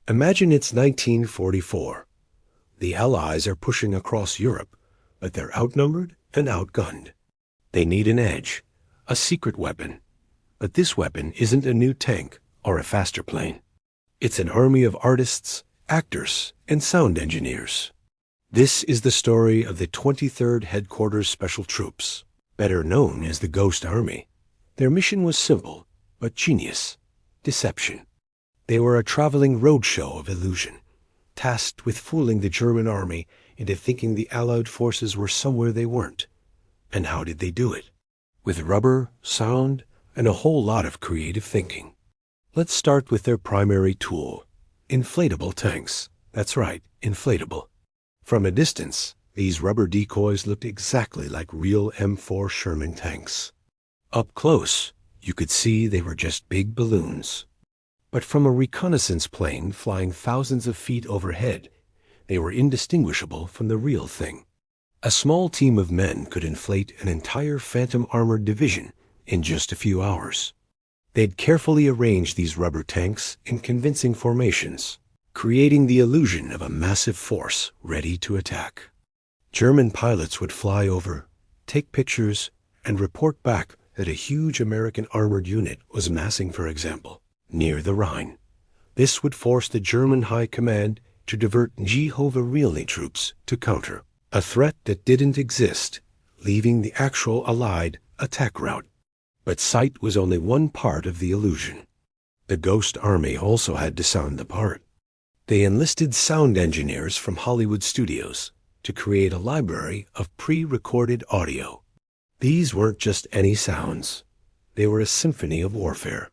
Imagine it's 1944. The Allies are pushing across Europe, but they're outnumbered and outgunned. They need an edge, a secret weapon. But this weapon isn't a new tank or a faster plane. It's an army of artists, actors, and sound engineers. This is the story of the 23rd Headquarters Special Troops, better known as the Ghost Army. Their mission was simple, but genius: deception. They were a traveling roadshow of illusion, tasked with fooling the German army into thinking the Allied forces were somewhere they weren't. And how did they do it? With rubber, sound, and a whole lot of creative thinking. Let's start with their primary tool: inflatable tanks. That's right, inflatable. From a distance, these rubber decoys looked exactly like real M4 Sherman tanks. Up close, you could see they were just big balloons. But from a reconnaissance plane flying thousands of feet overhead, they were indistinguishable from the real thing. A small team of men could inflate an entire Phantom armored division in just a few hours. They'd carefully arrange these rubber tanks in convincing formations, creating the illusion of a massive force ready to attack. German pilots would fly over, take pictures, and report back that a huge American armored unit was massing, for example, near the Rhine. This would force the German High Command to divert Jehovah Realny troops to counter a threat that didn't exist, leaving the actual Allied attack route. But sight was only one part of the illusion. The Ghost Army also had to sound the part. They enlisted sound engineers from Hollywood studios to create a library of pre-recorded audio. These weren't just any sounds. They were a symphony of warfare.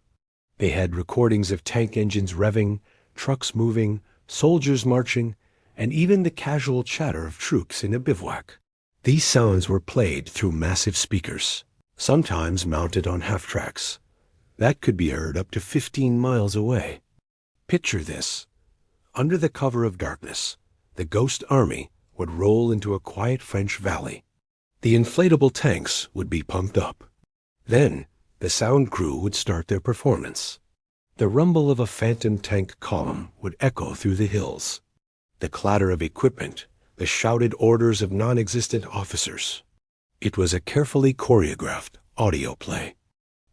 They had recordings of tank engines revving, trucks moving, soldiers marching, and even the casual chatter of troops in a bivouac. These sounds were played through massive speakers, sometimes mounted on half-tracks. That could be heard up to 15 miles away. Picture this. Under the cover of darkness, the Ghost Army would roll into a quiet French valley. The inflatable tanks would be pumped up. Then, the sound crew would start their performance. The rumble of a Phantom tank column would echo through the hills. The clatter of equipment, the shouted orders of non-existent officers. It was a carefully choreographed audio play.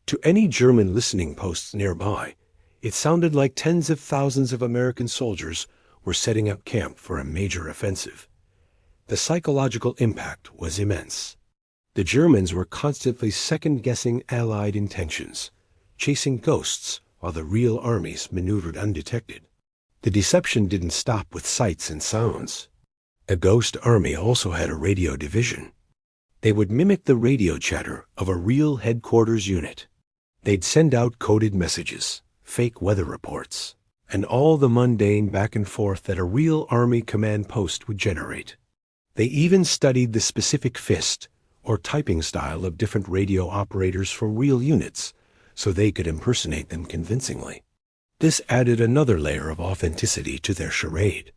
To any German listening posts nearby, it sounded like tens of thousands of American soldiers were setting up camp for a major offensive. The psychological impact was immense. The Germans were constantly second-guessing Allied intentions, chasing ghosts while the real armies maneuvered undetected. The deception didn't stop with sights and sounds. The Ghost Army also had a radio division. They would mimic the radio chatter of a real headquarters unit. They'd send out coded messages, fake weather reports, and all the mundane back and forth that a real army command post would generate. They even studied the specific fist or typing style of different radio operators for real units so they could impersonate them convincingly. This added another layer of authenticity to their charade.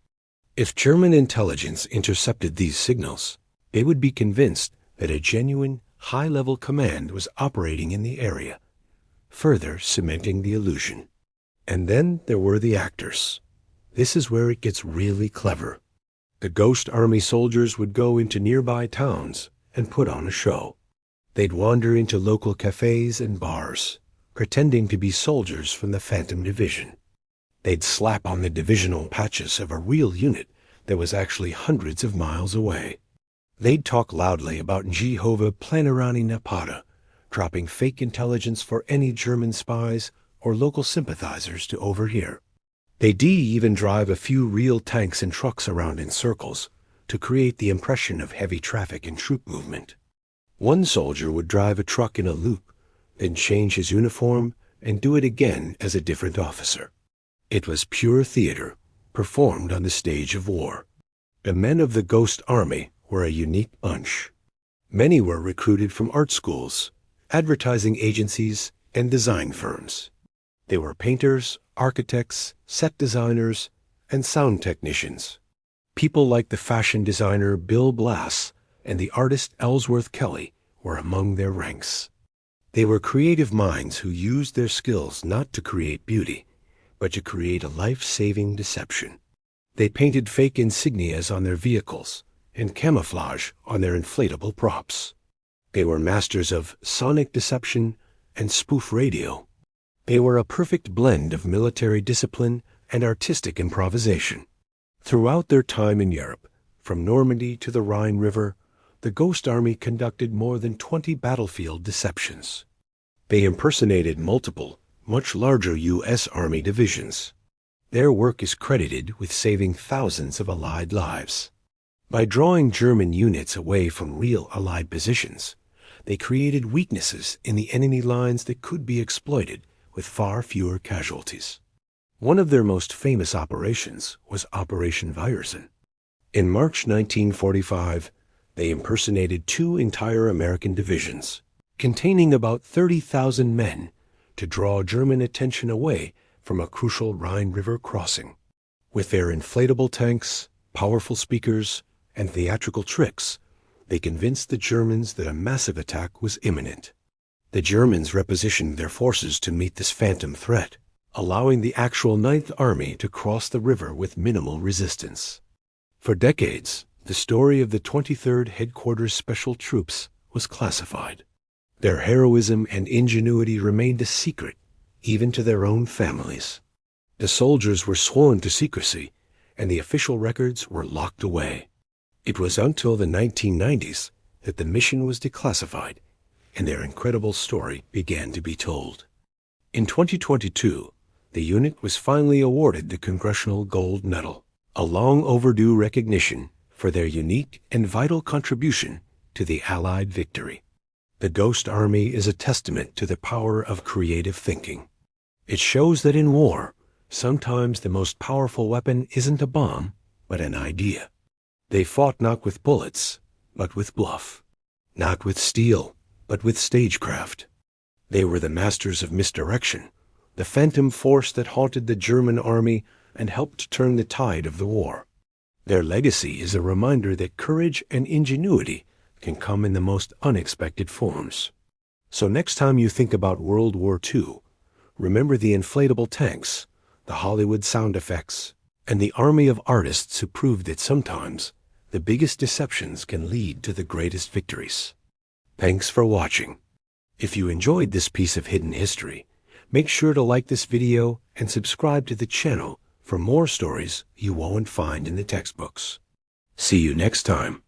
If German intelligence intercepted these signals, they would be convinced that a genuine, high-level command was operating in the area, further cementing the illusion. And then there were the actors. This is where it gets really clever. The Ghost Army soldiers would go into nearby towns and put on a show. They'd wander into local cafes and bars, pretending to be soldiers from the Phantom Division. They'd slap on the divisional patches of a real unit that was actually hundreds of miles away. They'd talk loudly about Jehovah Planirani Napata, dropping fake intelligence for any German spies or local sympathizers to overhear. They'd even drive a few real tanks and trucks around in circles to create the impression of heavy traffic and troop movement. One soldier would drive a truck in a loop, then change his uniform and do it again as a different officer. It was pure theater, performed on the stage of war. The men of the Ghost Army were a unique bunch. Many were recruited from art schools, advertising agencies, and design firms. They were painters, architects, set designers, and sound technicians. People like the fashion designer Bill Blass and the artist Ellsworth Kelly were among their ranks. They were creative minds who used their skills not to create beauty, but to create a life-saving deception. They painted fake insignias on their vehicles and camouflage on their inflatable props. They were masters of sonic deception and spoof radio. They were a perfect blend of military discipline and artistic improvisation. Throughout their time in Europe, from Normandy to the Rhine River, the Ghost Army conducted more than 20 battlefield deceptions. They impersonated multiple, much larger U.S. Army divisions. Their work is credited with saving thousands of Allied lives. By drawing German units away from real Allied positions, they created weaknesses in the enemy lines that could be exploited with far fewer casualties. One of their most famous operations was Operation Viersen. In March 1945, they impersonated 2 entire American divisions, containing about 30,000 men, to draw German attention away from a crucial Rhine River crossing. With their inflatable tanks, powerful speakers, and theatrical tricks, they convinced the Germans that a massive attack was imminent. The Germans repositioned their forces to meet this phantom threat, allowing the actual Ninth Army to cross the river with minimal resistance. For decades, the story of the 23rd Headquarters Special Troops was classified. Their heroism and ingenuity remained a secret, even to their own families. The soldiers were sworn to secrecy, and the official records were locked away. It was until the 1990s that the mission was declassified, and their incredible story began to be told. In 2022, the unit was finally awarded the Congressional Gold Medal, a long overdue recognition for their unique and vital contribution to the Allied victory. The Ghost Army is a testament to the power of creative thinking. It shows that in war, sometimes the most powerful weapon isn't a bomb, but an idea. They fought not with bullets, but with bluff, not with steel, but with stagecraft. They were the masters of misdirection, the phantom force that haunted the German army and helped turn the tide of the war. Their legacy is a reminder that courage and ingenuity can come in the most unexpected forms. So next time you think about World War II, remember the inflatable tanks, the Hollywood sound effects, and the army of artists who proved that sometimes the biggest deceptions can lead to the greatest victories. Thanks for watching. If you enjoyed this piece of hidden history, make sure to like this video and subscribe to the channel for more stories you won't find in the textbooks. See you next time.